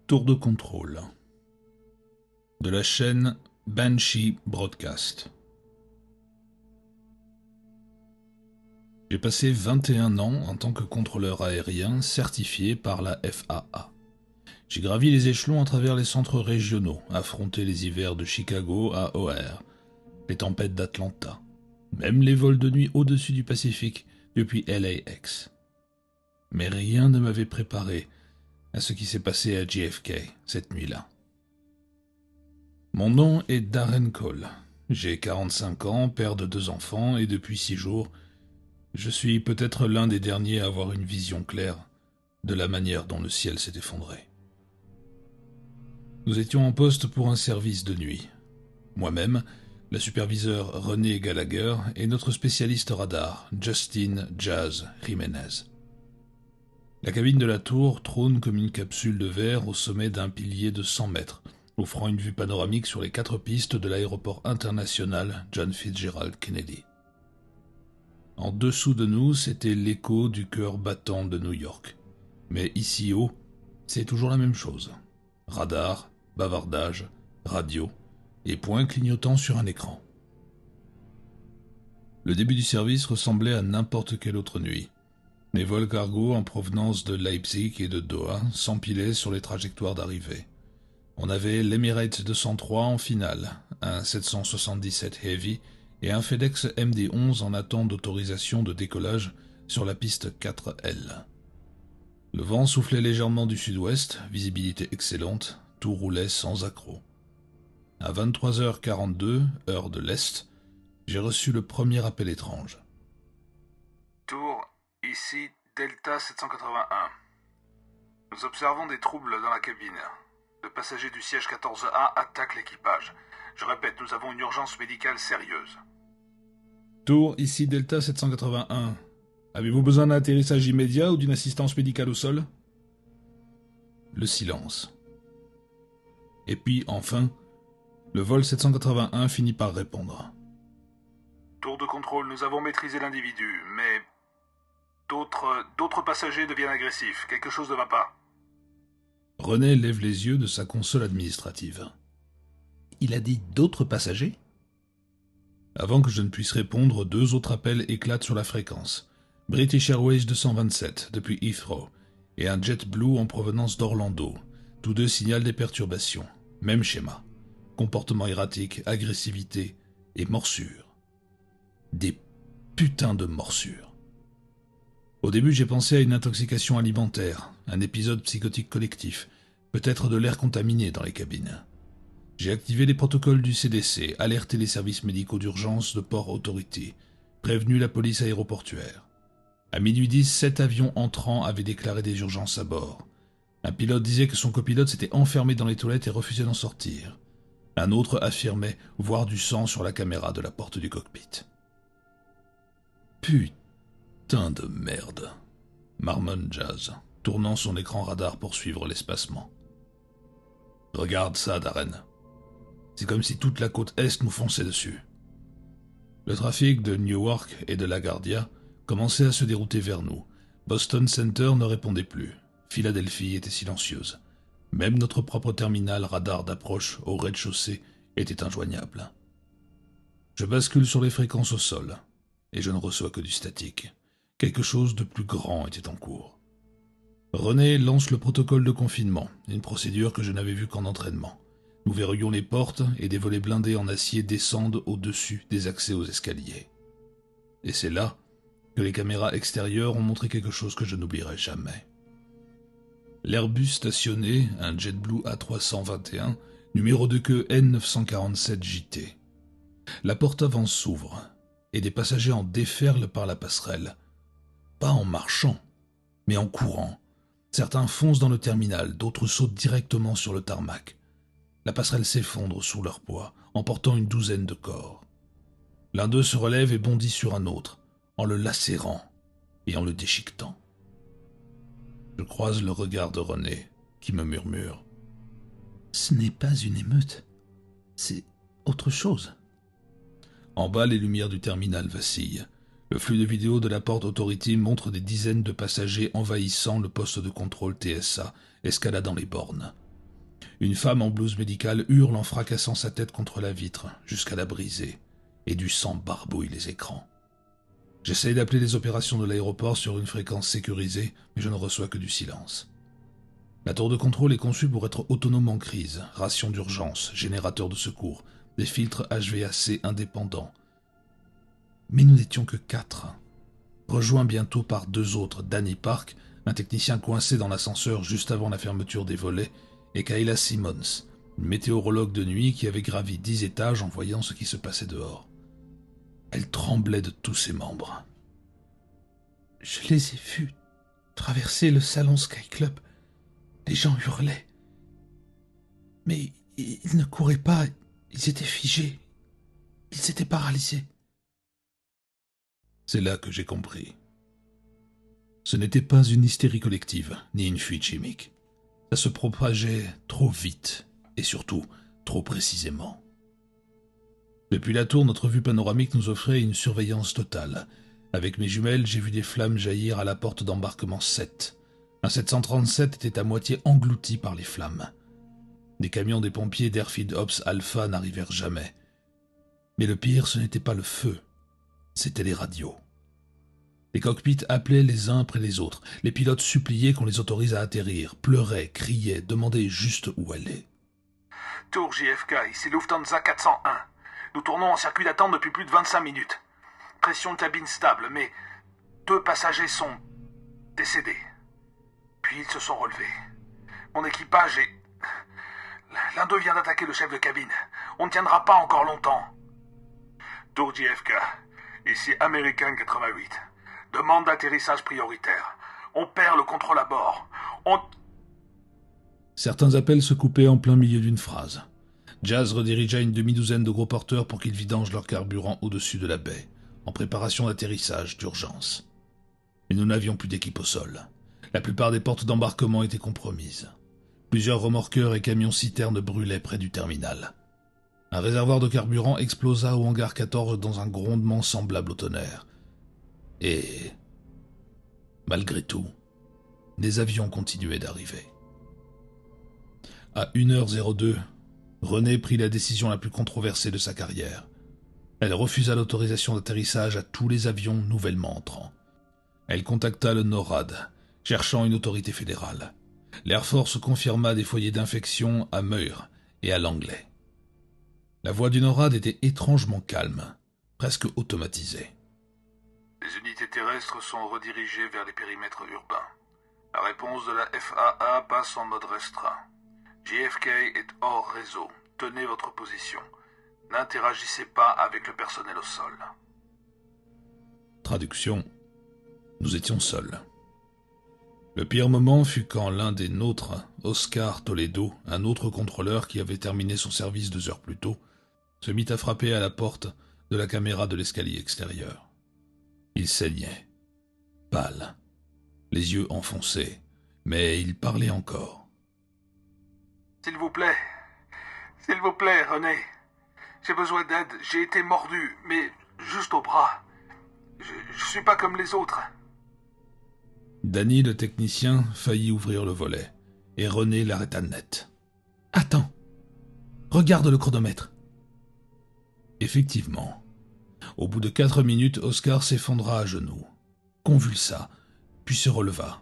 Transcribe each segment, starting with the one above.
Tour de contrôle de la chaîne Banshee Broadcast. J'ai passé 21 ans en tant que contrôleur aérien certifié par la FAA. J'ai gravi les échelons à travers les centres régionaux, affronté les hivers de Chicago à O'Hare, les tempêtes d'Atlanta, même les vols de nuit au-dessus du Pacifique depuis LAX. Mais rien ne m'avait préparé à ce qui s'est passé à JFK cette nuit-là. Mon nom est Darren Cole. J'ai 45 ans, père de 2 enfants, et depuis 6 jours, je suis peut-être l'un des derniers à avoir une vision claire de la manière dont le ciel s'est effondré. Nous étions en poste pour un service de nuit. Moi-même, la superviseure Renée Gallagher et notre spécialiste radar, Justin Jazz Jiménez. La cabine de la tour trône comme une capsule de verre au sommet d'un pilier de 100 mètres, offrant une vue panoramique sur les 4 pistes de l'aéroport international John Fitzgerald Kennedy. En dessous de nous, c'était l'écho du cœur battant de New York. Mais ici haut, c'est toujours la même chose. Radar, bavardage, radio et points clignotants sur un écran. Le début du service ressemblait à n'importe quelle autre nuit. Les vols cargo en provenance de Leipzig et de Doha s'empilaient sur les trajectoires d'arrivée. On avait l'Emirates 203 en finale, un 777 Heavy et un FedEx MD-11 en attente d'autorisation de décollage sur la piste 4L. Le vent soufflait légèrement du sud-ouest, visibilité excellente, tout roulait sans accroc. À 23h42, heure de l'Est, j'ai reçu le premier appel étrange. Tour, ici Delta 781. Nous observons des troubles dans la cabine. Le passager du siège 14A attaque l'équipage. Je répète, nous avons une urgence médicale sérieuse. Tour, ici Delta 781. Avez-vous besoin d'un atterrissage immédiat ou d'une assistance médicale au sol? Le silence. Et puis, enfin, le vol 781 finit par répondre. Tour de contrôle, nous avons maîtrisé l'individu, mais d'autres passagers deviennent agressifs. Quelque chose ne va pas. René lève les yeux de sa console administrative. Il a dit d'autres passagers? Avant que je ne puisse répondre, 2 autres appels éclatent sur la fréquence. British Airways 227 depuis Heathrow et un JetBlue en provenance d'Orlando. Tous 2 signalent des perturbations. Même schéma. Comportement erratique, agressivité et morsures. Des putains de morsures. Au début, j'ai pensé à une intoxication alimentaire, un épisode psychotique collectif, peut-être de l'air contaminé dans les cabines. J'ai activé les protocoles du CDC, alerté les services médicaux d'urgence de Port Authority, prévenu la police aéroportuaire. À minuit 10, 7 avions entrants avaient déclaré des urgences à bord. Un pilote disait que son copilote s'était enfermé dans les toilettes et refusait d'en sortir. Un autre affirmait voir du sang sur la caméra de la porte du cockpit. Putain de merde, marmonne Jazz, tournant son écran radar pour suivre l'espacement. Regarde ça, Darren. C'est comme si toute la côte Est nous fonçait dessus. Le trafic de Newark et de LaGuardia commençait à se dérouter vers nous. Boston Center ne répondait plus. Philadelphie était silencieuse. Même notre propre terminal radar d'approche au rez-de-chaussée était injoignable. Je bascule sur les fréquences au sol, et je ne reçois que du statique. Quelque chose de plus grand était en cours. René lance le protocole de confinement, une procédure que je n'avais vue qu'en entraînement. Nous verrouillons les portes et des volets blindés en acier descendent au-dessus des accès aux escaliers. Et c'est là que les caméras extérieures ont montré quelque chose que je n'oublierai jamais. L'Airbus stationné, un JetBlue A321, numéro de queue N947JT. La porte avant s'ouvre, et des passagers en déferlent par la passerelle. Pas en marchant, mais en courant. Certains foncent dans le terminal, d'autres sautent directement sur le tarmac. La passerelle s'effondre sous leur poids, emportant une 12aine de corps. L'un d'eux se relève et bondit sur un autre, en le lacérant et en le déchiquetant. Je croise le regard de René, qui me murmure. « Ce n'est pas une émeute, c'est autre chose. » En bas, les lumières du terminal vacillent. Le flux de vidéos de la Port Authority montre des dizaines de passagers envahissant le poste de contrôle TSA, escaladant les bornes. Une femme en blouse médicale hurle en fracassant sa tête contre la vitre, jusqu'à la briser, et du sang barbouille les écrans. J'essaye d'appeler les opérations de l'aéroport sur une fréquence sécurisée, mais je ne reçois que du silence. La tour de contrôle est conçue pour être autonome en crise, ration d'urgence, générateur de secours, des filtres HVAC indépendants. Mais nous n'étions que 4, rejoints bientôt par 2 autres, Danny Park, un technicien coincé dans l'ascenseur juste avant la fermeture des volets, et Kayla Simmons, une météorologue de nuit qui avait gravi 10 étages en voyant ce qui se passait dehors. Elle tremblait de tous ses membres. « Je les ai vus traverser le salon Sky Club. Les gens hurlaient. Mais ils ne couraient pas, ils étaient figés. Ils étaient paralysés. » C'est là que j'ai compris. Ce n'était pas une hystérie collective, ni une fuite chimique. Ça se propageait trop vite, et surtout trop précisément. Depuis la tour, notre vue panoramique nous offrait une surveillance totale. Avec mes jumelles, j'ai vu des flammes jaillir à la porte d'embarquement 7. Un 737 était à moitié englouti par les flammes. Des camions des pompiers d'Airfield Ops Alpha n'arrivèrent jamais. Mais le pire, ce n'était pas le feu, c'était les radios. Les cockpits appelaient les uns après les autres. Les pilotes suppliaient qu'on les autorise à atterrir, pleuraient, criaient, demandaient juste où aller. Tour JFK, ici Lufthansa 401. Nous tournons en circuit d'attente depuis plus de 25 minutes. Pression de cabine stable, mais 2 passagers sont décédés. Puis ils se sont relevés. Mon équipage est... L'un d'eux vient d'attaquer le chef de cabine. On ne tiendra pas encore longtemps. Tour JFK, ici American 88. Demande d'atterrissage prioritaire. On perd le contrôle à bord. Certains appels se coupaient en plein milieu d'une phrase. Jazz redirigea une demi-douzaine de gros porteurs pour qu'ils vidangent leur carburant au-dessus de la baie, en préparation d'atterrissage d'urgence. Mais nous n'avions plus d'équipe au sol. La plupart des portes d'embarquement étaient compromises. Plusieurs remorqueurs et camions-citernes brûlaient près du terminal. Un réservoir de carburant explosa au hangar 14 dans un grondement semblable au tonnerre. Et, malgré tout, des avions continuaient d'arriver. À 1h02, Renée prit la décision la plus controversée de sa carrière. Elle refusa l'autorisation d'atterrissage à tous les avions nouvellement entrants. Elle contacta le NORAD, cherchant une autorité fédérale. L'Air Force confirma des foyers d'infection à Meur et à Langley. La voix du NORAD était étrangement calme, presque automatisée. Les unités terrestres sont redirigées vers les périmètres urbains. La réponse de la FAA passe en mode restreint. JFK est hors réseau. Tenez votre position. N'interagissez pas avec le personnel au sol. Traduction. Nous étions seuls. Le pire moment fut quand l'un des nôtres, Oscar Toledo, un autre contrôleur qui avait terminé son service 2 heures plus tôt, se mit à frapper à la porte de la caméra de l'escalier extérieur. Il saignait, pâle, les yeux enfoncés, mais il parlait encore. S'il vous plaît, René. J'ai besoin d'aide, j'ai été mordu, mais juste au bras. Je suis pas comme les autres. Danny, le technicien, faillit ouvrir le volet, et René l'arrêta net. « Attends, regarde le chronomètre. » Effectivement. Au bout de 4 minutes, Oscar s'effondra à genoux, convulsa, puis se releva,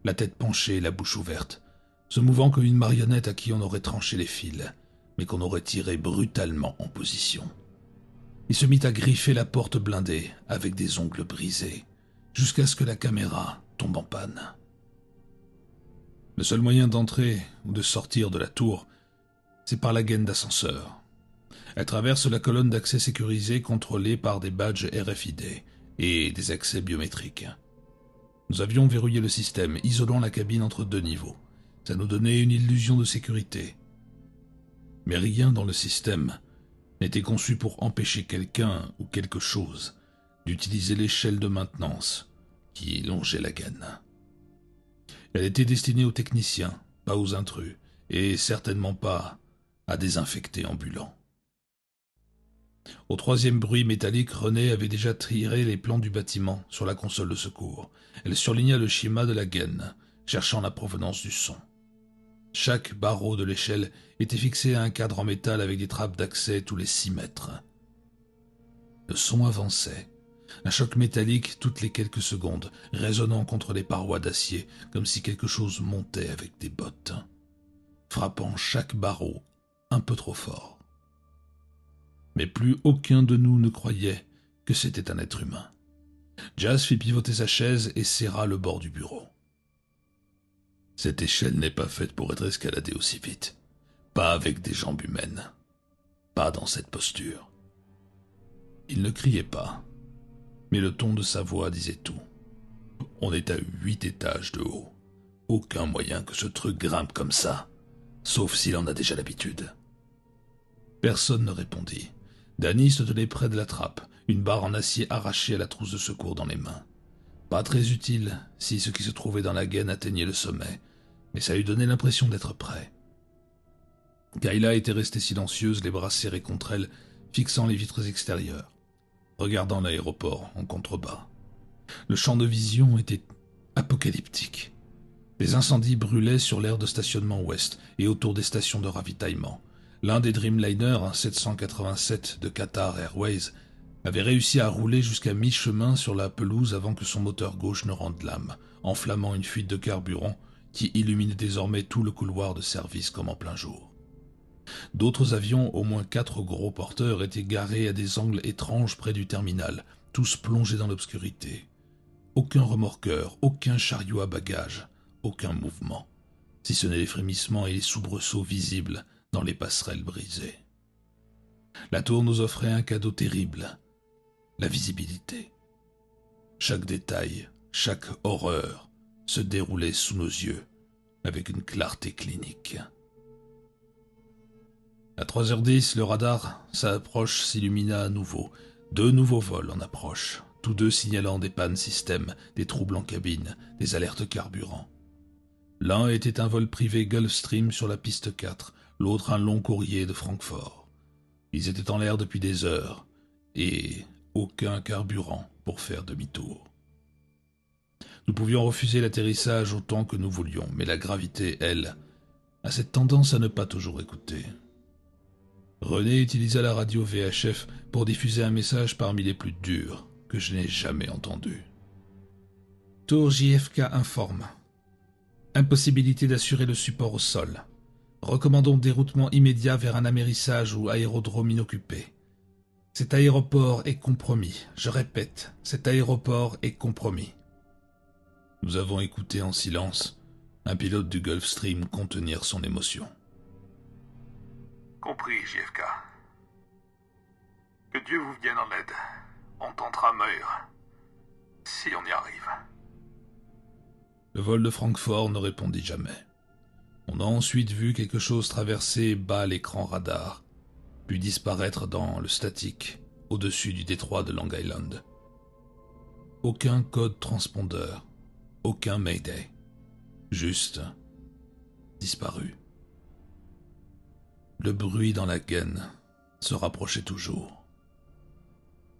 la tête penchée, la bouche ouverte, se mouvant comme une marionnette à qui on aurait tranché les fils, mais qu'on aurait tiré brutalement en position. Il se mit à griffer la porte blindée avec des ongles brisés, jusqu'à ce que la caméra tombe en panne. Le seul moyen d'entrer ou de sortir de la tour, c'est par la gaine d'ascenseur. Elle traverse la colonne d'accès sécurisée contrôlée par des badges RFID et des accès biométriques. Nous avions verrouillé le système, isolant la cabine entre 2 niveaux. Ça nous donnait une illusion de sécurité. Mais rien dans le système n'était conçu pour empêcher quelqu'un ou quelque chose d'utiliser l'échelle de maintenance qui longeait la gaine. Elle était destinée aux techniciens, pas aux intrus, et certainement pas à des infectés ambulants. Au 3e bruit métallique, René avait déjà tiré les plans du bâtiment sur la console de secours. Elle surligna le schéma de la gaine, cherchant la provenance du son. Chaque barreau de l'échelle était fixé à un cadre en métal avec des trappes d'accès tous les 6 mètres. Le son avançait, un choc métallique toutes les quelques secondes, résonnant contre les parois d'acier, comme si quelque chose montait avec des bottes, frappant chaque barreau un peu trop fort. Mais plus aucun de nous ne croyait que c'était un être humain. Jazz fit pivoter sa chaise et serra le bord du bureau. Cette échelle n'est pas faite pour être escaladée aussi vite. Pas avec des jambes humaines. Pas dans cette posture. Il ne criait pas, mais le ton de sa voix disait tout. On est à 8 étages de haut. Aucun moyen que ce truc grimpe comme ça, sauf s'il en a déjà l'habitude. Personne ne répondit. Danny se tenait près de la trappe, une barre en acier arrachée à la trousse de secours dans les mains. Pas très utile si ce qui se trouvait dans la gaine atteignait le sommet, mais ça lui donnait l'impression d'être prêt. Kayla était restée silencieuse, les bras serrés contre elle, fixant les vitres extérieures, regardant l'aéroport en contrebas. Le champ de vision était apocalyptique. Des incendies brûlaient sur l'aire de stationnement ouest et autour des stations de ravitaillement. L'un des Dreamliner, un 787 de Qatar Airways, avait réussi à rouler jusqu'à mi-chemin sur la pelouse avant que son moteur gauche ne rende l'âme, enflammant une fuite de carburant qui illuminait désormais tout le couloir de service comme en plein jour. D'autres avions, au moins 4 gros porteurs, étaient garés à des angles étranges près du terminal, tous plongés dans l'obscurité. Aucun remorqueur, aucun chariot à bagages, aucun mouvement, si ce n'est les frémissements et les soubresauts visibles dans les passerelles brisées. La tour nous offrait un cadeau terrible, la visibilité. Chaque détail, chaque horreur se déroulait sous nos yeux avec une clarté clinique. À 3h10, le radar, sa approche s'illumina à nouveau. 2 nouveaux vols en approche, tous 2 signalant des pannes système, des troubles en cabine, des alertes carburant. L'un était un vol privé Gulfstream sur la piste 4, l'autre un long courrier de Francfort. Ils étaient en l'air depuis des heures, et aucun carburant pour faire demi-tour. Nous pouvions refuser l'atterrissage autant que nous voulions, mais la gravité, elle, a cette tendance à ne pas toujours écouter. René utilisa la radio VHF pour diffuser un message parmi les plus durs que je n'ai jamais entendu. Tour JFK informe. Impossibilité d'assurer le support au sol. Recommandons déroutement immédiat vers un amérissage ou aérodrome inoccupé. Cet aéroport est compromis. Je répète, cet aéroport est compromis. Nous avons écouté en silence un pilote du Gulfstream contenir son émotion. Compris, JFK. Que Dieu vous vienne en aide. On tentera Meur. Si on y arrive. Le vol de Francfort ne répondit jamais. On a ensuite vu quelque chose traverser bas l'écran radar, puis disparaître dans le statique, au-dessus du détroit de Long Island. Aucun code transpondeur, aucun Mayday. Juste disparu. Le bruit dans la gaine se rapprochait toujours.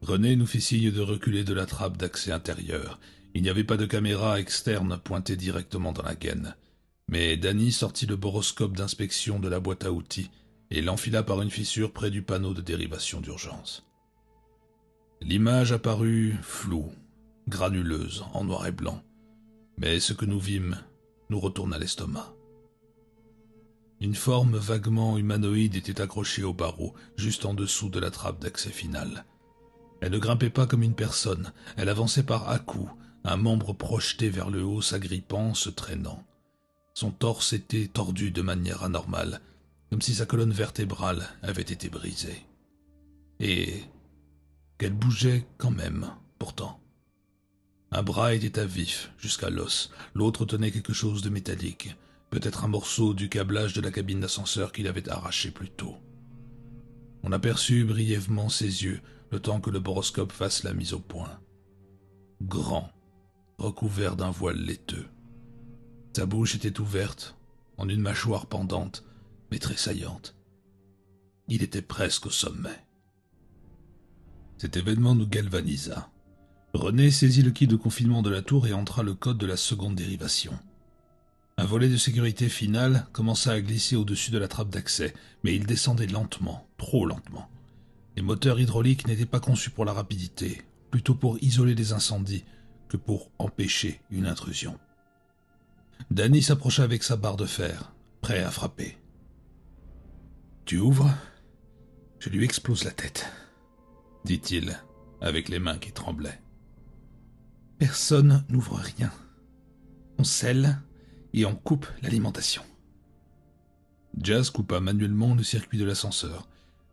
René nous fit signe de reculer de la trappe d'accès intérieur. Il n'y avait pas de caméra externe pointée directement dans la gaine, mais Danny sortit le boroscope d'inspection de la boîte à outils et l'enfila par une fissure près du panneau de dérivation d'urgence. L'image apparut floue, granuleuse, en noir et blanc, mais ce que nous vîmes nous retourna l'estomac. Une forme vaguement humanoïde était accrochée au barreau, juste en dessous de la trappe d'accès finale. Elle ne grimpait pas comme une personne, elle avançait par à-coups, un membre projeté vers le haut s'agrippant, se traînant. Son torse était tordu de manière anormale, comme si sa colonne vertébrale avait été brisée. Et qu'elle bougeait quand même, pourtant. Un bras était à vif, jusqu'à l'os, l'autre tenait quelque chose de métallique, peut-être un morceau du câblage de la cabine d'ascenseur qu'il avait arraché plus tôt. On aperçut brièvement ses yeux, le temps que le boroscope fasse la mise au point. Grand, recouvert d'un voile laiteux. Sa bouche était ouverte, en une mâchoire pendante, mais tressaillante. Il était presque au sommet. Cet événement nous galvanisa. René saisit le kit de confinement de la tour et entra le code de la seconde dérivation. Un volet de sécurité final commença à glisser au-dessus de la trappe d'accès, mais il descendait lentement, trop lentement. Les moteurs hydrauliques n'étaient pas conçus pour la rapidité, plutôt pour isoler les incendies que pour empêcher une intrusion. Danny s'approcha avec sa barre de fer, prêt à frapper. « Tu ouvres ? Je lui explose la tête, » dit-il, avec les mains qui tremblaient. « Personne n'ouvre rien. On scelle et on coupe l'alimentation. » Jazz coupa manuellement le circuit de l'ascenseur.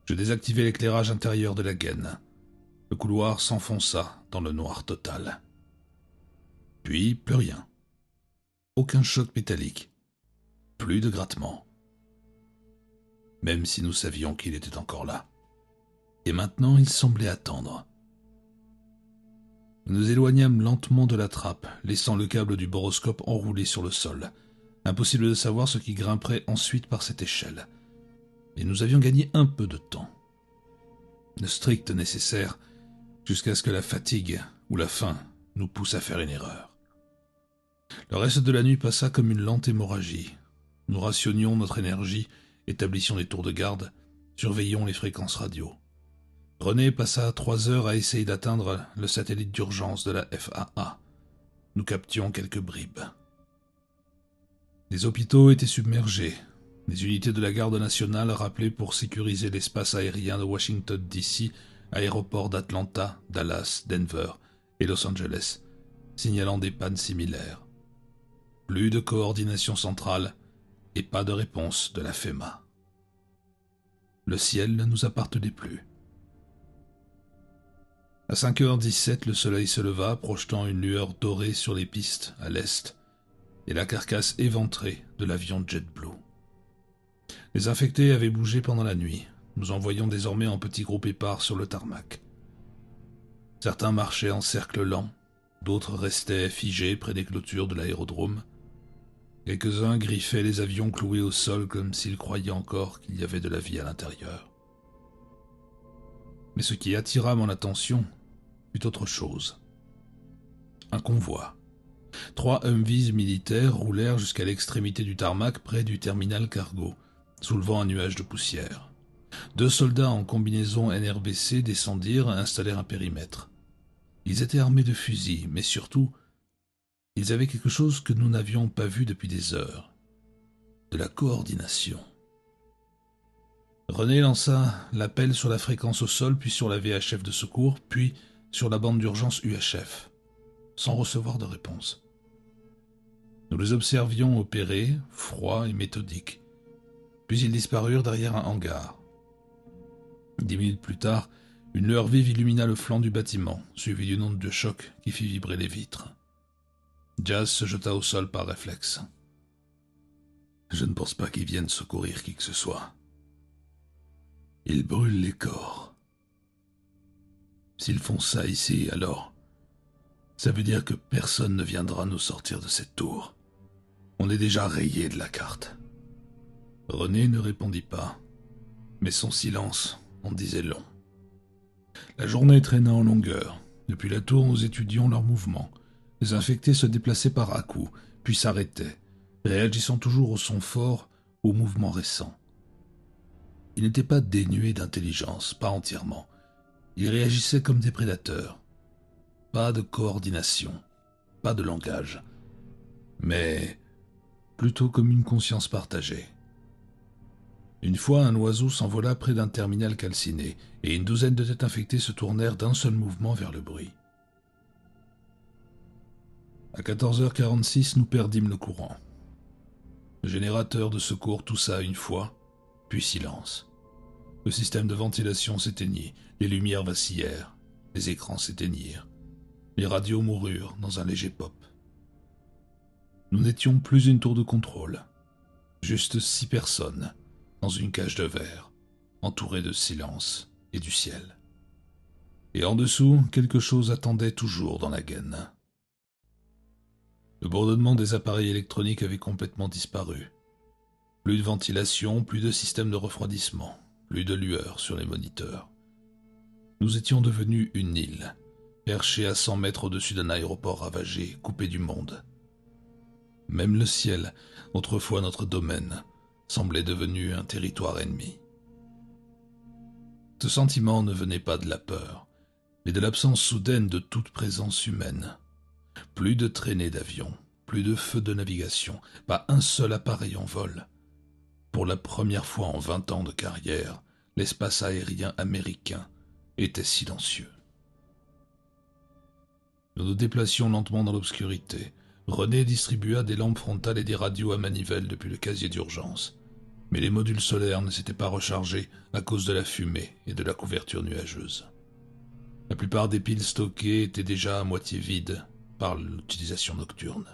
Je désactivai l'éclairage intérieur de la gaine. Le couloir s'enfonça dans le noir total. Puis, plus rien. Aucun choc métallique. Plus de grattement. Même si nous savions qu'il était encore là. Et maintenant, il semblait attendre. Nous nous éloignâmes lentement de la trappe, laissant le câble du boroscope enroulé sur le sol. Impossible de savoir ce qui grimperait ensuite par cette échelle. Et nous avions gagné un peu de temps. Le strict nécessaire, jusqu'à ce que la fatigue ou la faim nous pousse à faire une erreur. Le reste de la nuit passa comme une lente hémorragie. Nous rationnions notre énergie, établissions des tours de garde, surveillions les fréquences radio. René passa 3 heures à essayer d'atteindre le satellite d'urgence de la FAA. Nous captions quelques bribes. Les hôpitaux étaient submergés. Les unités de la garde nationale rappelées pour sécuriser l'espace aérien de Washington D.C., aéroports d'Atlanta, Dallas, Denver et Los Angeles, signalant des pannes similaires. Plus de coordination centrale et pas de réponse de la FEMA. Le ciel ne nous appartenait plus. À 5h17, le soleil se leva, projetant une lueur dorée sur les pistes à l'est et la carcasse éventrée de l'avion JetBlue. Les infectés avaient bougé pendant la nuit. Nous en voyions désormais en petits groupes épars sur le tarmac. Certains marchaient en cercle lent, d'autres restaient figés près des clôtures de l'aérodrome. Quelques-uns griffaient les avions cloués au sol comme s'ils croyaient encore qu'il y avait de la vie à l'intérieur. Mais ce qui attira mon attention fut autre chose. Un convoi. 3 Humvees militaires roulèrent jusqu'à l'extrémité du tarmac près du terminal cargo, soulevant un nuage de poussière. 2 soldats en combinaison NRBC descendirent et installèrent un périmètre. Ils étaient armés de fusils, mais surtout, ils avaient quelque chose que nous n'avions pas vu depuis des heures. De la coordination. René lança l'appel sur la fréquence au sol, puis sur la VHF de secours, puis sur la bande d'urgence UHF, sans recevoir de réponse. Nous les observions opérer, froids et méthodiques. Puis ils disparurent derrière un hangar. 10 minutes plus tard, une lueur vive illumina le flanc du bâtiment, suivie d'une onde de choc qui fit vibrer les vitres. Jazz se jeta au sol par réflexe. Je ne pense pas qu'ils viennent secourir qui que ce soit. Ils brûlent les corps. S'ils font ça ici, alors, ça veut dire que personne ne viendra nous sortir de cette tour. On est déjà rayé de la carte. René ne répondit pas, mais son silence en disait long. La journée traîna en longueur. Depuis la tour, nous étudions leurs mouvements. Les infectés se déplaçaient par à-coups, puis s'arrêtaient, réagissant toujours au son fort, aux mouvements récents. Ils n'étaient pas dénués d'intelligence, pas entièrement. Ils réagissaient comme des prédateurs. Pas de coordination, pas de langage, mais plutôt comme une conscience partagée. Une fois, un oiseau s'envola près d'un terminal calciné, et une douzaine de têtes infectées se tournèrent d'un seul mouvement vers le bruit. À 14h46, nous perdîmes le courant. Le générateur de secours toussa une fois, puis silence. Le système de ventilation s'éteignit, les lumières vacillèrent, les écrans s'éteignirent, les radios moururent dans un léger pop. Nous n'étions plus une tour de contrôle, juste 6 personnes, dans une cage de verre, entourée de silence et du ciel. Et en dessous, quelque chose attendait toujours dans la gaine. Le bourdonnement des appareils électroniques avait complètement disparu. Plus de ventilation, plus de système de refroidissement, plus de lueur sur les moniteurs. Nous étions devenus une île, perchée à 100 mètres au-dessus d'un aéroport ravagé, coupé du monde. Même le ciel, autrefois notre domaine, semblait devenu un territoire ennemi. Ce sentiment ne venait pas de la peur, mais de l'absence soudaine de toute présence humaine. Plus de traînées d'avions, plus de feux de navigation, pas un seul appareil en vol. Pour la première fois en 20 ans de carrière, l'espace aérien américain était silencieux. Nous nous déplacions lentement dans l'obscurité. René distribua des lampes frontales et des radios à manivelle depuis le casier d'urgence. Mais les modules solaires ne s'étaient pas rechargés à cause de la fumée et de la couverture nuageuse. La plupart des piles stockées étaient déjà à moitié vides par l'utilisation nocturne.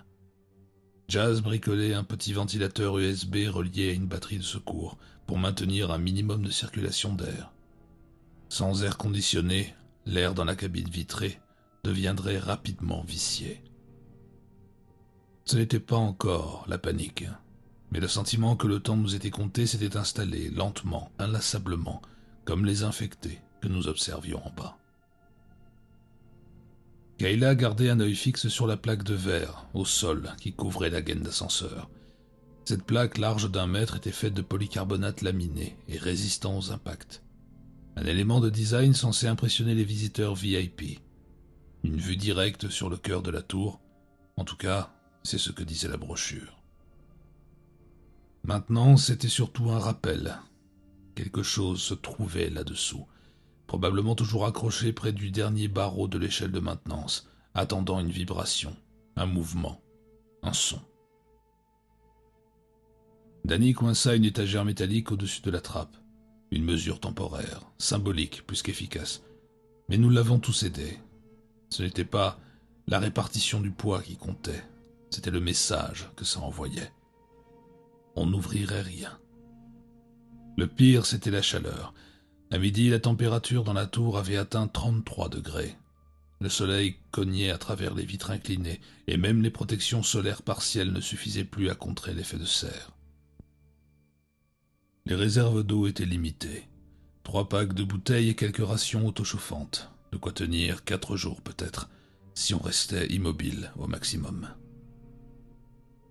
Jazz bricolait un petit ventilateur USB relié à une batterie de secours pour maintenir un minimum de circulation d'air. Sans air conditionné, l'air dans la cabine vitrée deviendrait rapidement vicié. Ce n'était pas encore la panique, mais le sentiment que le temps nous était compté s'était installé lentement, inlassablement, comme les infectés que nous observions en bas. Kayla gardait un œil fixe sur la plaque de verre, au sol, qui couvrait la gaine d'ascenseur. Cette plaque large d'1 mètre était faite de polycarbonate laminé et résistant aux impacts. Un élément de design censé impressionner les visiteurs VIP. Une vue directe sur le cœur de la tour, en tout cas, c'est ce que disait la brochure. Maintenant, c'était surtout un rappel. Quelque chose se trouvait là-dessous, probablement toujours accroché près du dernier barreau de l'échelle de maintenance, attendant une vibration, un mouvement, un son. Danny coinça une étagère métallique au-dessus de la trappe, une mesure temporaire, symbolique plus qu'efficace, mais nous l'avons tous aidé. Ce n'était pas la répartition du poids qui comptait, c'était le message que ça envoyait. On n'ouvrirait rien. Le pire, c'était la chaleur. À midi, la température dans la tour avait atteint 33 degrés. Le soleil cognait à travers les vitres inclinées, et même les protections solaires partielles ne suffisaient plus à contrer l'effet de serre. Les réserves d'eau étaient limitées. 3 packs de bouteilles et quelques rations autochauffantes. De quoi tenir 4 jours peut-être, si on restait immobile au maximum.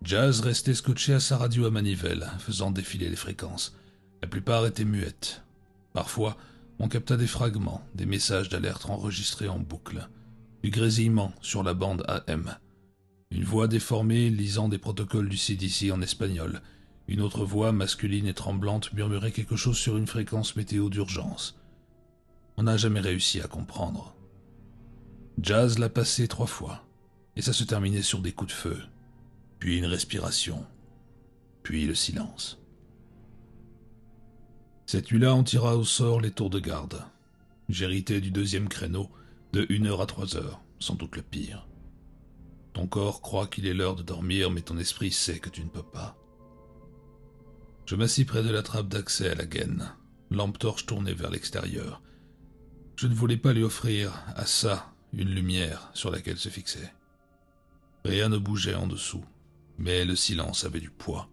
Jazz restait scotché à sa radio à manivelle, faisant défiler les fréquences. La plupart étaient muettes. Parfois, on capta des fragments, des messages d'alerte enregistrés en boucle, du grésillement sur la bande AM, une voix déformée lisant des protocoles du CDC en espagnol, une autre voix masculine et tremblante murmurait quelque chose sur une fréquence météo d'urgence. On n'a jamais réussi à comprendre. Jazz l'a passé 3 fois, et ça se terminait sur des coups de feu, puis une respiration, puis le silence. Cette nuit-là, on tira au sort les tours de garde. J'héritais du 2e créneau, de 1h à 3h, sans doute le pire. Ton corps croit qu'il est l'heure de dormir, mais ton esprit sait que tu ne peux pas. Je m'assis près de la trappe d'accès à la gaine, lampe torche tournée vers l'extérieur. Je ne voulais pas lui offrir à ça une lumière sur laquelle se fixer. Rien ne bougeait en dessous, mais le silence avait du poids.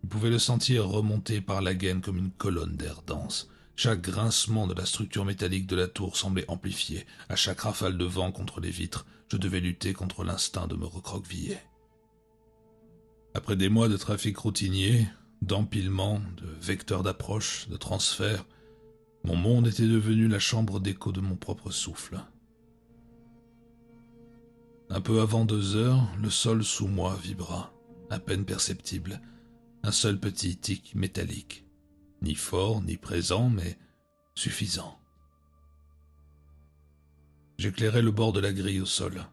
Il pouvait le sentir remonter par la gaine comme une colonne d'air dense. Chaque grincement de la structure métallique de la tour semblait amplifié. À chaque rafale de vent contre les vitres, je devais lutter contre l'instinct de me recroqueviller. Après des mois de trafic routinier, d'empilement, de vecteurs d'approche, de transfert, mon monde était devenu la chambre d'écho de mon propre souffle. Un peu avant 2h, le sol sous moi vibra, à peine perceptible. Un seul petit tic métallique, ni fort ni présent, mais suffisant. J'éclairai le bord de la grille au sol.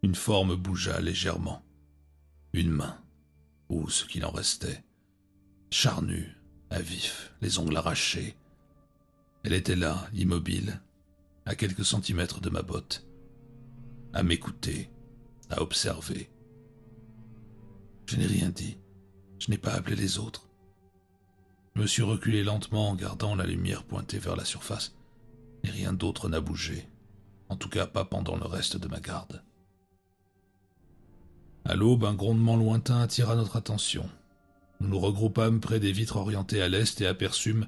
Une forme bougea légèrement. Une main, ou ce qu'il en restait, charnue, à vif, les ongles arrachés. Elle était là, immobile, à quelques centimètres de ma botte, à m'écouter, à observer. Je n'ai rien dit. Je n'ai pas appelé les autres. Je me suis reculé lentement en gardant la lumière pointée vers la surface, et rien d'autre n'a bougé, en tout cas pas pendant le reste de ma garde. À l'aube, un grondement lointain attira notre attention. Nous nous regroupâmes près des vitres orientées à l'est et aperçûmes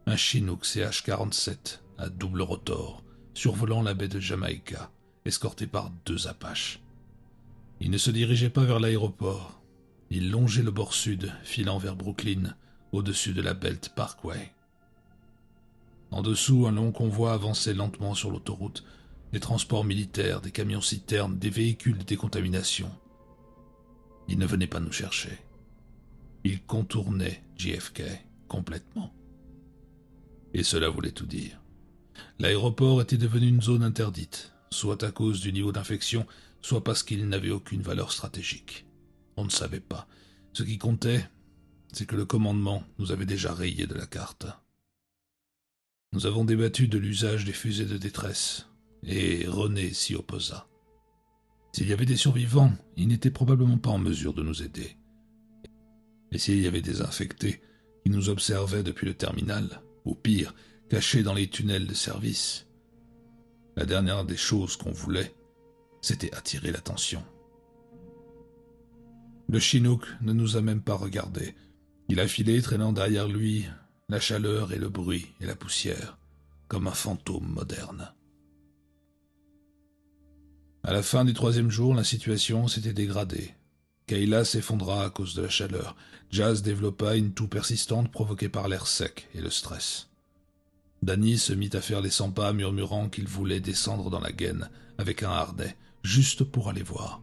un Chinook CH-47 à double rotor, survolant la baie de Jamaïca, escorté par 2 Apaches. Il ne se dirigeait pas vers l'aéroport, Il longeait le bord sud, filant vers Brooklyn, au-dessus de la Belt Parkway. En dessous, un long convoi avançait lentement sur l'autoroute, des transports militaires, des camions-citernes, des véhicules de décontamination. Il ne venait pas nous chercher. Il contournait JFK complètement. Et cela voulait tout dire. L'aéroport était devenu une zone interdite, soit à cause du niveau d'infection, soit parce qu'il n'avait aucune valeur stratégique. On ne savait pas. Ce qui comptait, c'est que le commandement nous avait déjà rayés de la carte. Nous avons débattu de l'usage des fusées de détresse, et René s'y opposa. S'il y avait des survivants, ils n'étaient probablement pas en mesure de nous aider. Et s'il y avait des infectés qui nous observaient depuis le terminal, ou pire, cachés dans les tunnels de service, la dernière des choses qu'on voulait, c'était attirer l'attention. Le Chinook ne nous a même pas regardés. Il a filé, traînant derrière lui la chaleur et le bruit et la poussière, comme un fantôme moderne. À la fin du 3e jour, la situation s'était dégradée. Kayla s'effondra à cause de la chaleur. Jazz développa une toux persistante provoquée par l'air sec et le stress. Danny se mit à faire les 100 pas, murmurant qu'il voulait descendre dans la gaine avec un harnais, juste pour aller voir.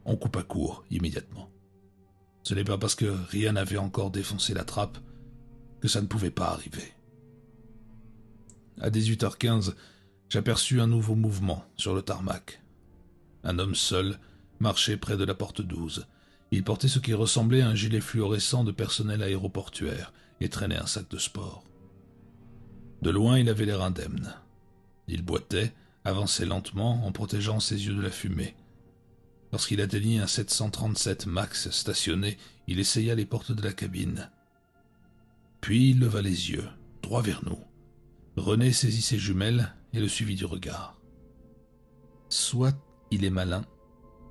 On coupa court immédiatement. Ce n'est pas parce que rien n'avait encore défoncé la trappe que ça ne pouvait pas arriver. À 18h15, j'aperçus un nouveau mouvement sur le tarmac. Un homme seul marchait près de la porte 12. Il portait ce qui ressemblait à un gilet fluorescent de personnel aéroportuaire et traînait un sac de sport. De loin, il avait l'air indemne. Il boitait, avançait lentement en protégeant ses yeux de la fumée. Lorsqu'il atteignit un 737 MAX stationné, il essaya les portes de la cabine. Puis il leva les yeux, droit vers nous. René saisit ses jumelles et le suivit du regard. Soit il est malin,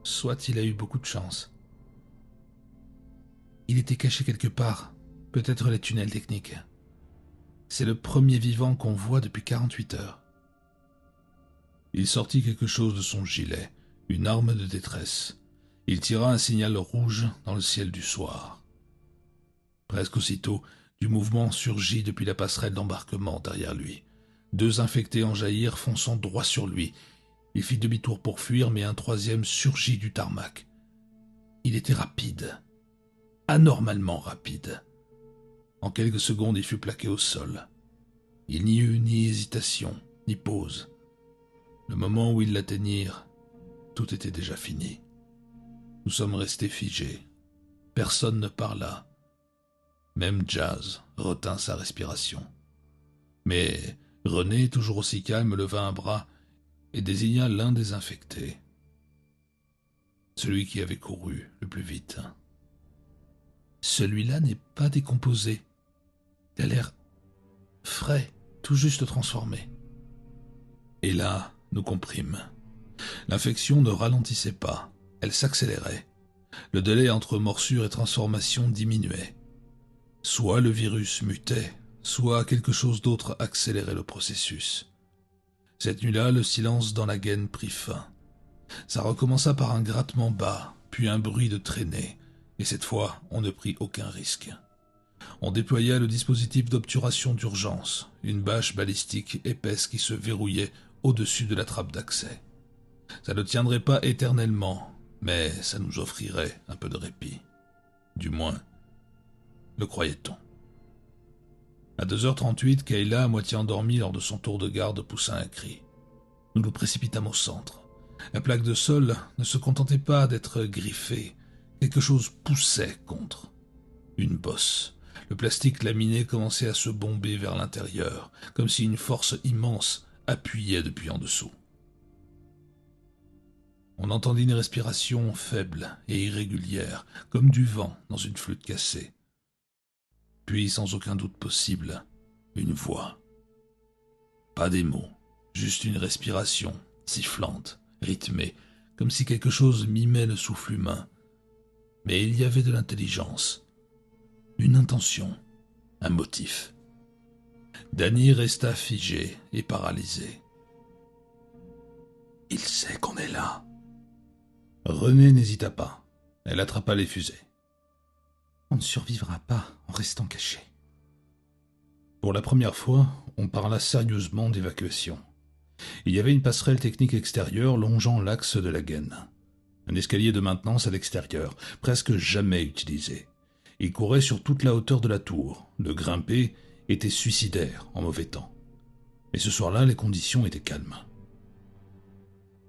soit il a eu beaucoup de chance. Il était caché quelque part, peut-être les tunnels techniques. C'est le premier vivant qu'on voit depuis 48 heures. Il sortit quelque chose de son gilet, une arme de détresse. Il tira un signal rouge dans le ciel du soir. Presque aussitôt, du mouvement surgit depuis la passerelle d'embarquement derrière lui. 2 infectés en jaillirent, fonçant droit sur lui. Il fit demi-tour pour fuir, mais un 3e surgit du tarmac. Il était rapide, anormalement rapide. En quelques secondes, il fut plaqué au sol. Il n'y eut ni hésitation, ni pause. Le moment où ils l'atteignirent, tout était déjà fini. Nous sommes restés figés. Personne ne parla. Même Jazz retint sa respiration. Mais René, toujours aussi calme, leva un bras et désigna l'un des infectés. Celui qui avait couru le plus vite. Celui-là n'est pas décomposé. Il a l'air frais, tout juste transformé. Et là, nous comprîmes. L'infection ne ralentissait pas, elle s'accélérait. Le délai entre morsure et transformation diminuait. Soit le virus mutait, soit quelque chose d'autre accélérait le processus. Cette nuit-là, le silence dans la gaine prit fin. Ça recommença par un grattement bas, puis un bruit de traînée, et cette fois, on ne prit aucun risque. On déploya le dispositif d'obturation d'urgence, une bâche balistique épaisse qui se verrouillait au-dessus de la trappe d'accès. Ça ne tiendrait pas éternellement, mais ça nous offrirait un peu de répit. Du moins, le croyait-on. À 2h38, Kayla, à moitié endormie lors de son tour de garde, poussa un cri. Nous nous précipitâmes au centre. La plaque de sol ne se contentait pas d'être griffée. Quelque chose poussait contre. Une bosse. Le plastique laminé commençait à se bomber vers l'intérieur, comme si une force immense appuyait depuis en dessous. On entendit une respiration faible et irrégulière, comme du vent dans une flûte cassée. Puis, sans aucun doute possible, une voix. Pas des mots, juste une respiration, sifflante, rythmée, comme si quelque chose mimait le souffle humain. Mais il y avait de l'intelligence, une intention, un motif. Danny resta figé et paralysé. Il sait qu'on est là. René n'hésita pas. Elle attrapa les fusées. On ne survivra pas en restant caché. Pour la première fois, on parla sérieusement d'évacuation. Il y avait une passerelle technique extérieure longeant l'axe de la gaine. Un escalier de maintenance à l'extérieur, presque jamais utilisé. Il courait sur toute la hauteur de la tour. Le grimper était suicidaire en mauvais temps. Mais ce soir-là, les conditions étaient calmes.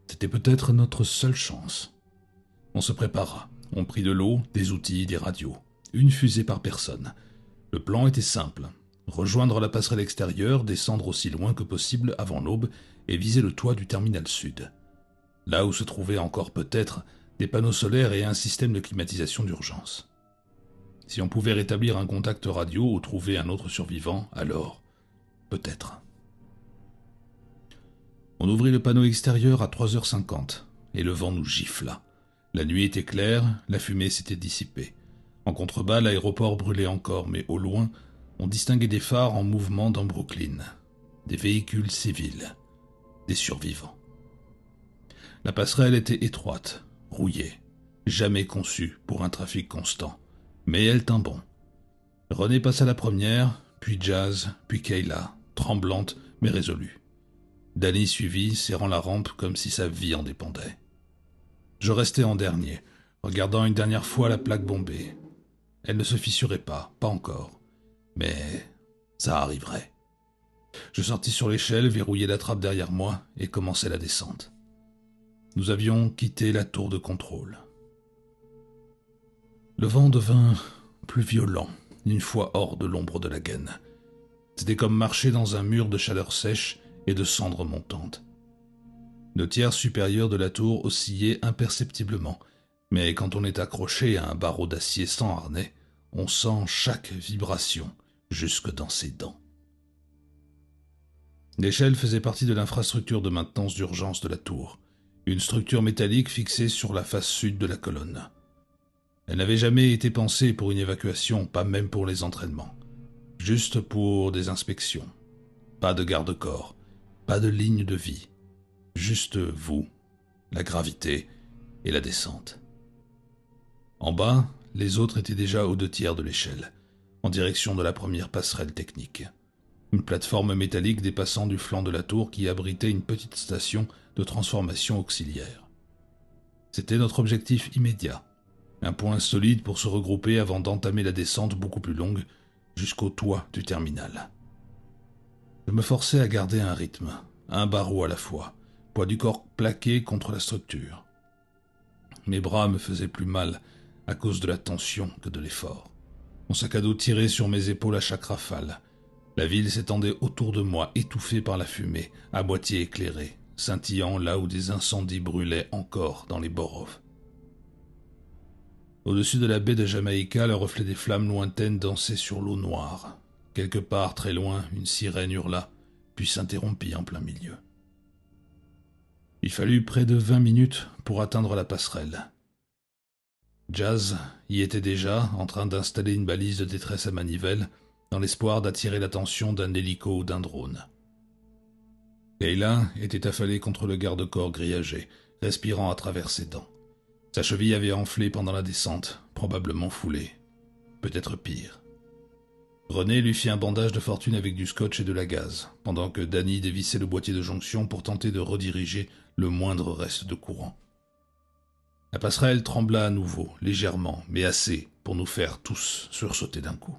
C'était peut-être notre seule chance. On se prépara. On prit de l'eau, des outils, des radios. Une fusée par personne. Le plan était simple. Rejoindre la passerelle extérieure, descendre aussi loin que possible avant l'aube et viser le toit du terminal sud. Là où se trouvaient encore peut-être des panneaux solaires et un système de climatisation d'urgence. Si on pouvait rétablir un contact radio ou trouver un autre survivant, alors peut-être. On ouvrit le panneau extérieur à 3h50 et le vent nous gifla. La nuit était claire, la fumée s'était dissipée. En contrebas, l'aéroport brûlait encore, mais au loin, on distinguait des phares en mouvement dans Brooklyn. Des véhicules civils. Des survivants. La passerelle était étroite, rouillée, jamais conçue pour un trafic constant. Mais elle tint bon. René passa la première, puis Jazz, puis Kayla, tremblante mais résolue. Danny suivit, serrant la rampe comme si sa vie en dépendait. Je restais en dernier, regardant une dernière fois la plaque bombée. Elle ne se fissurait pas encore. Mais ça arriverait. Je sortis sur l'échelle, verrouillai la trappe derrière moi et commençai la descente. Nous avions quitté la tour de contrôle. Le vent devint plus violent, une fois hors de l'ombre de la gaine. C'était comme marcher dans un mur de chaleur sèche et de cendres montantes. Le tiers supérieur de la tour oscillait imperceptiblement, mais quand on est accroché à un barreau d'acier sans harnais, on sent chaque vibration jusque dans ses dents. L'échelle faisait partie de l'infrastructure de maintenance d'urgence de la tour, une structure métallique fixée sur la face sud de la colonne. Elle n'avait jamais été pensée pour une évacuation, pas même pour les entraînements. Juste pour des inspections. Pas de garde-corps, pas de ligne de vie. Juste vous, la gravité et la descente. En bas, les autres étaient déjà aux 2/3 de l'échelle, en direction de la première passerelle technique. Une plateforme métallique dépassant du flanc de la tour qui abritait une petite station de transformation auxiliaire. C'était notre objectif immédiat. Un point solide pour se regrouper avant d'entamer la descente beaucoup plus longue jusqu'au toit du terminal. Je me forçais à garder un rythme, un barreau à la fois, poids du corps plaqué contre la structure. Mes bras me faisaient plus mal à cause de la tension que de l'effort. Mon sac à dos tirait sur mes épaules à chaque rafale. La ville s'étendait autour de moi, étouffée par la fumée, à moitié éclairée, scintillant là où des incendies brûlaient encore dans les boroughs. Au-dessus de la baie de Jamaïca, le reflet des flammes lointaines dansait sur l'eau noire. Quelque part, très loin, une sirène hurla, puis s'interrompit en plein milieu. Il fallut près de 20 minutes pour atteindre la passerelle. Jazz y était déjà, en train d'installer une balise de détresse à manivelle, dans l'espoir d'attirer l'attention d'un hélico ou d'un drone. Kayla était affalée contre le garde-corps grillagé, respirant à travers ses dents. Sa cheville avait enflé pendant la descente, probablement foulée. Peut-être pire. René lui fit un bandage de fortune avec du scotch et de la gaze, pendant que Danny dévissait le boîtier de jonction pour tenter de rediriger le moindre reste de courant. La passerelle trembla à nouveau, légèrement, mais assez pour nous faire tous sursauter d'un coup.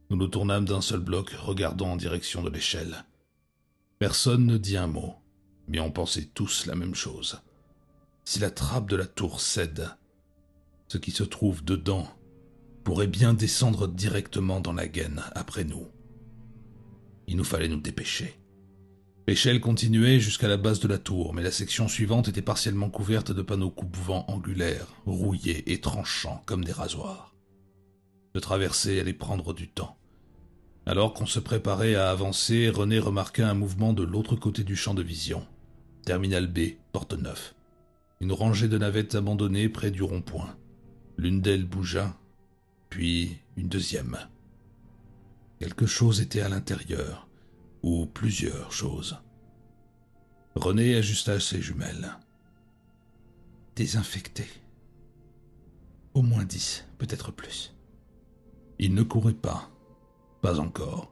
Nous nous tournâmes d'un seul bloc, regardant en direction de l'échelle. Personne ne dit un mot, mais on pensait tous la même chose. Si la trappe de la tour cède, ce qui se trouve dedans pourrait bien descendre directement dans la gaine après nous. Il nous fallait nous dépêcher. L'échelle continuait jusqu'à la base de la tour, mais la section suivante était partiellement couverte de panneaux coupe-vent angulaires, rouillés et tranchants comme des rasoirs. De traverser allait prendre du temps. Alors qu'on se préparait à avancer, René remarqua un mouvement de l'autre côté du champ de vision. Terminal B, porte 9. Une rangée de navettes abandonnées près du rond-point. L'une d'elles bougea, puis une deuxième. Quelque chose était à l'intérieur, ou plusieurs choses. René ajusta ses jumelles. Désinfecté. Au moins 10, peut-être plus. Ils ne couraient pas. Pas encore.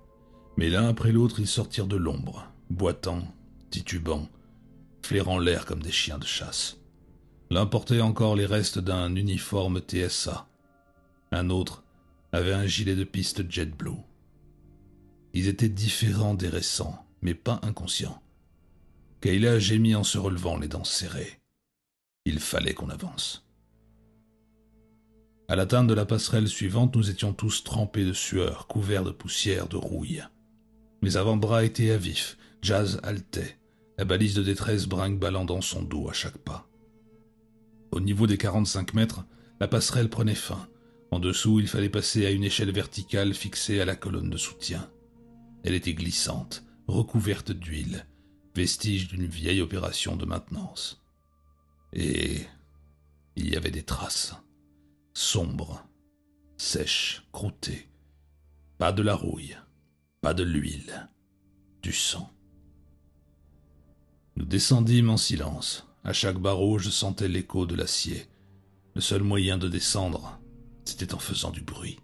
Mais l'un après l'autre, ils sortirent de l'ombre, boitant, titubant, flairant l'air comme des chiens de chasse. L'un portait encore les restes d'un uniforme TSA. Un autre avait un gilet de piste JetBlue. Ils étaient différents des récents, mais pas inconscients. Kayla gémit en se relevant, les dents serrées. Il fallait qu'on avance. À l'atteinte de la passerelle suivante, nous étions tous trempés de sueur, couverts de poussière, de rouille. Mes avant-bras étaient à vif, Jazz haletait, la balise de détresse brinque-ballant dans son dos à chaque pas. Au niveau des 45 mètres, la passerelle prenait fin. En dessous, il fallait passer à une échelle verticale fixée à la colonne de soutien. Elle était glissante, recouverte d'huile, vestige d'une vieille opération de maintenance. Et il y avait des traces, sombres, sèches, croûtées. Pas de la rouille, pas de l'huile, du sang. Nous descendîmes en silence. À chaque barreau, je sentais l'écho de l'acier. Le seul moyen de descendre, c'était en faisant du bruit.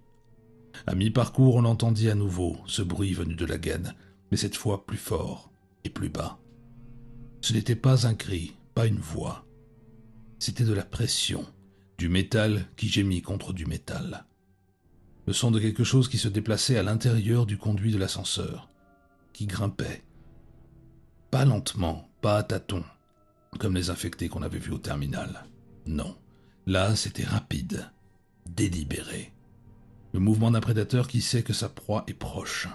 À mi-parcours, on entendit à nouveau ce bruit venu de la gaine, mais cette fois plus fort et plus bas. Ce n'était pas un cri, pas une voix. C'était de la pression, du métal qui gémit contre du métal. Le son de quelque chose qui se déplaçait à l'intérieur du conduit de l'ascenseur, qui grimpait. Pas lentement, pas à tâtons, comme les infectés qu'on avait vus au terminal. Non, là c'était rapide, délibéré. Le mouvement d'un prédateur qui sait que sa proie est proche.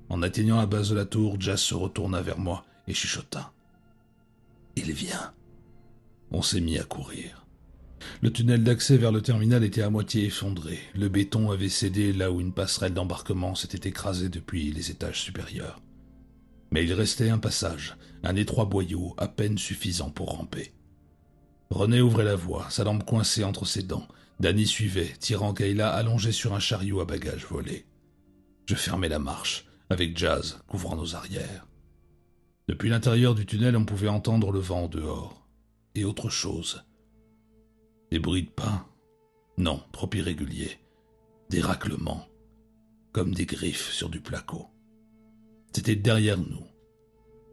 En atteignant la base de la tour, Jazz se retourna vers moi et chuchota. « Il vient !» On s'est mis à courir. Le tunnel d'accès vers le terminal était à moitié effondré. Le béton avait cédé là où une passerelle d'embarquement s'était écrasée depuis les étages supérieurs. Mais il restait un passage, un étroit boyau à peine suffisant pour ramper. René ouvrait la voie, sa lampe coincée entre ses dents. Danny suivait, tirant Kayla allongée sur un chariot à bagages volés. Je fermais la marche, avec Jazz couvrant nos arrières. Depuis l'intérieur du tunnel, on pouvait entendre le vent dehors. Et autre chose. Des bruits de pas? Non, trop irréguliers. Des raclements, comme des griffes sur du placo. C'était derrière nous.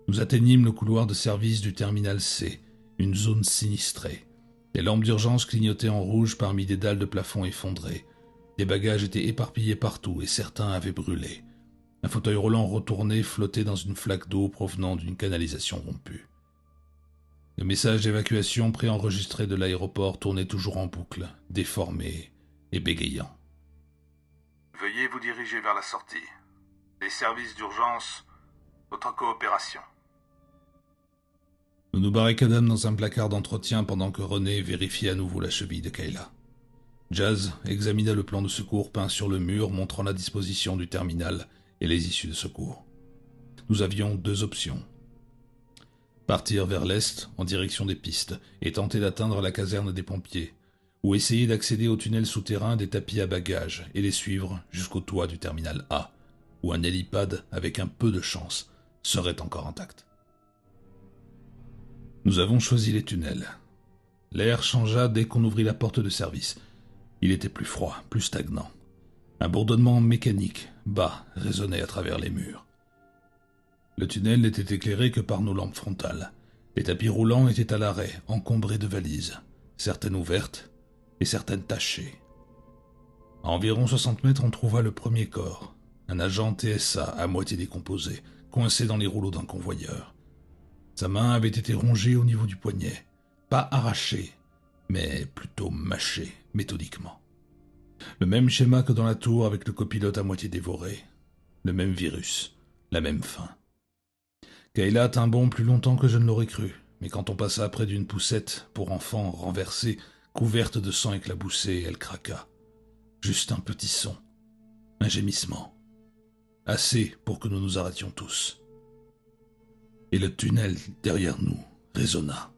Nous atteignîmes le couloir de service du terminal C, une zone sinistrée. Les lampes d'urgence clignotaient en rouge parmi des dalles de plafond effondrées. Des bagages étaient éparpillés partout et certains avaient brûlé. Un fauteuil roulant retourné flottait dans une flaque d'eau provenant d'une canalisation rompue. Le message d'évacuation préenregistré de l'aéroport tournait toujours en boucle, déformé et bégayant. Veuillez vous diriger vers la sortie. Les services d'urgence, votre coopération. Nous nous barricadâmes dans un placard d'entretien pendant que René vérifiait à nouveau la cheville de Kayla. Jazz examina le plan de secours peint sur le mur montrant la disposition du terminal et les issues de secours. Nous avions deux options. Partir vers l'est, en direction des pistes, et tenter d'atteindre la caserne des pompiers, ou essayer d'accéder au tunnel souterrain des tapis à bagages et les suivre jusqu'au toit du terminal A, où un hélipad, avec un peu de chance, serait encore intact. Nous avons choisi les tunnels. L'air changea dès qu'on ouvrit la porte de service. Il était plus froid, plus stagnant. Un bourdonnement mécanique, bas, résonnait à travers les murs. Le tunnel n'était éclairé que par nos lampes frontales. Les tapis roulants étaient à l'arrêt, encombrés de valises, certaines ouvertes et certaines tachées. À environ 60 mètres, on trouva le premier corps, un agent TSA à moitié décomposé, coincé dans les rouleaux d'un convoyeur. Sa main avait été rongée au niveau du poignet, pas arrachée, mais plutôt mâchée, méthodiquement. Le même schéma que dans la tour avec le copilote à moitié dévoré, le même virus, la même faim. Kayla tint bon plus longtemps que je ne l'aurais cru, mais quand on passa près d'une poussette pour enfant renversée, couverte de sang éclaboussé, elle craqua. Juste un petit son, un gémissement. Assez pour que nous nous arrêtions tous. Et le tunnel derrière nous résonna.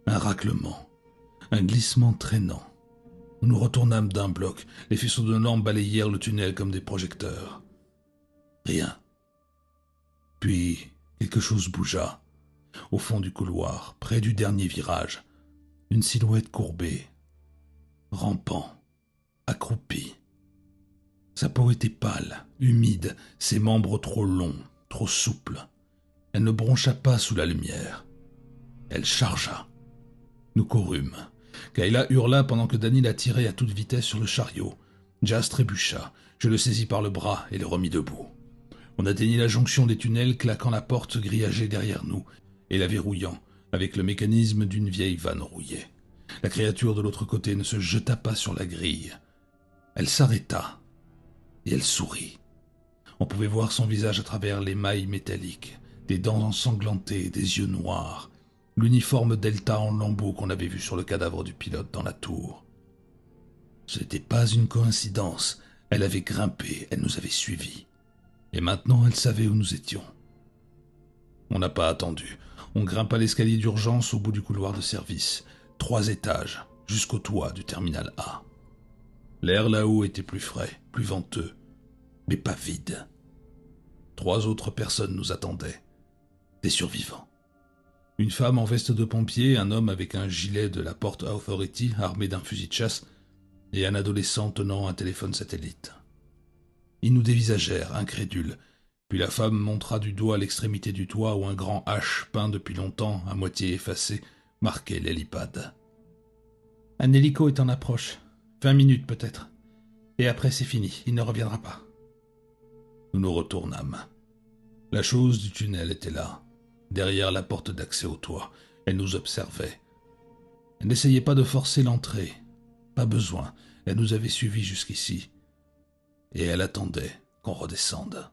Un raclement, un glissement traînant. Nous nous retournâmes d'un bloc, les faisceaux de lampes balayèrent le tunnel comme des projecteurs. Rien. Puis quelque chose bougea. Au fond du couloir, près du dernier virage, une silhouette courbée, rampant, accroupie, Sa peau était pâle, humide, ses membres trop longs, trop souples. Elle ne broncha pas sous la lumière. Elle chargea. Nous courûmes. Kayla hurla pendant que Danny la tirait à toute vitesse sur le chariot. Jas trébucha. Je le saisis par le bras et le remis debout. On atteignit la jonction des tunnels, claquant la porte grillagée derrière nous et la verrouillant avec le mécanisme d'une vieille vanne rouillée. La créature de l'autre côté ne se jeta pas sur la grille. Elle s'arrêta et elle sourit. On pouvait voir son visage à travers les mailles métalliques, des dents ensanglantées, des yeux noirs, l'uniforme Delta en lambeaux qu'on avait vu sur le cadavre du pilote dans la tour. Ce n'était pas une coïncidence. Elle avait grimpé, elle nous avait suivis. Et maintenant, elle savait où nous étions. On n'a pas attendu. On grimpa l'escalier d'urgence au bout du couloir de service. 3 étages, jusqu'au toit du terminal A. L'air là-haut était plus frais, plus venteux, mais pas vide. 3 autres personnes nous attendaient. Des survivants. Une femme en veste de pompier, un homme avec un gilet de la Port Authority armé d'un fusil de chasse et un adolescent tenant un téléphone satellite. Ils nous dévisagèrent, incrédules, puis la femme montra du doigt l'extrémité du toit où un grand H peint depuis longtemps, à moitié effacé, marquait l'hélipad. Un hélico est en approche. 20 minutes peut-être. Et après c'est fini, il ne reviendra pas. Nous nous retournâmes. La chose du tunnel était là, derrière la porte d'accès au toit. Elle nous observait. Elle n'essayait pas de forcer l'entrée. Pas besoin, elle nous avait suivis jusqu'ici. Et elle attendait qu'on redescende.